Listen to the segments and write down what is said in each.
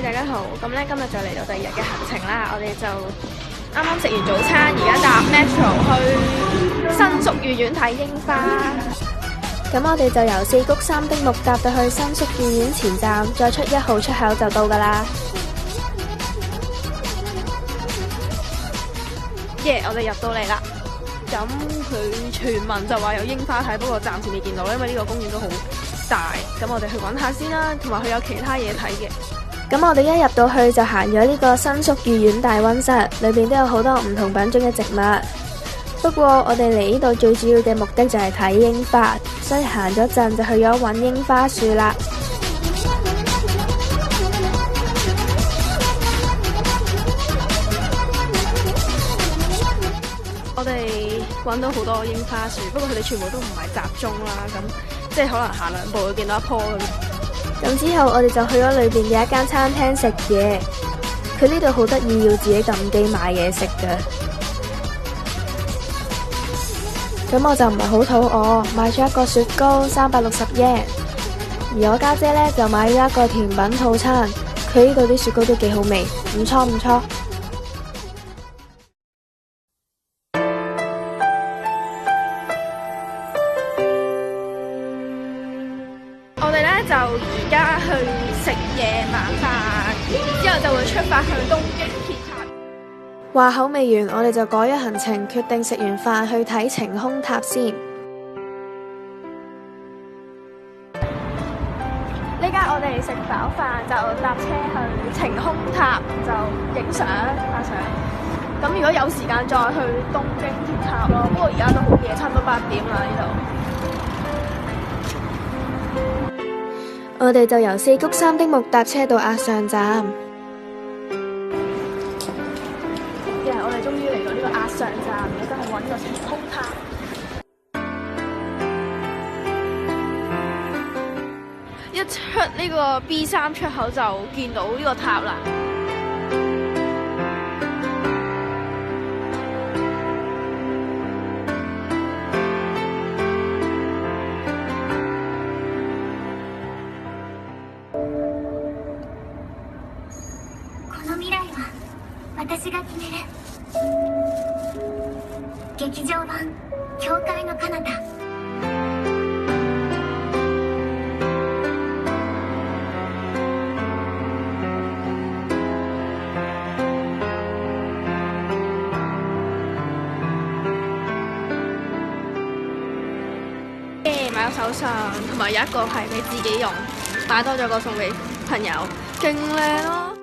大家好，咁咧今日就嚟到第二日嘅行程啦，我哋就啱啱食完早餐，而家搭 metro 去新宿御苑睇櫻花。咁我哋就由四谷三丁目搭到去新宿御苑前站，再出1號出口就到噶啦。我哋入到嚟啦。咁佢傳聞就話有櫻花睇，不過暫時未見到，因為呢個公園都好大。咁我哋去搵下先啦，同埋佢有其他嘢睇嘅。咁我哋一入到去就行咗呢個新宿御苑大溫室，裏邊都有好多唔同品種嘅植物。不過我哋嚟呢度最主要嘅目的就係睇櫻花，所以行咗陣就去咗搵櫻花樹啦。我哋搵到好多櫻花樹，不過佢哋全部都唔係集中啦，咁即係可能行2步會見到一棵咁。咁之後我哋就去咗裏邊嘅一間餐廳食嘢，佢呢度好得意，要自己撳機買嘢食㗎。咁我就唔係好肚餓，買咗一個雪糕360 yen，而我家姐呢，就買咗一個甜品套餐，佢呢度啲雪糕都幾好味，唔錯唔錯。我哋咧就而家去食夜晚飯，之後就會出發去東京鐵塔。話口未完，我哋就改咗行程，決定食完飯去睇晴空塔先。呢家我哋食飽飯就搭車去晴空塔，就影相拍相。咁如果有時間再去東京鐵塔咯，不過而家都好夜，差唔多8點啦呢度。我哋就由四谷三丁目搭車到鴨上站。我哋終於嚟到呢個鴨上站，而家真係揾個晴空塔。一出呢個 B3 出口就見到呢個塔啦。私が決める劇場版教会の彼方。買咗手信，同埋有一個係俾自己用，買多咗個送俾朋友，勁靚咯！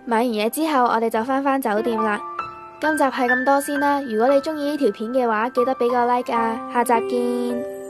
買完嘢之後，我哋就返酒店啦。今集係咁多先啦，如果你鍾意呢條片嘅話，記得俾個 like啊！下集見。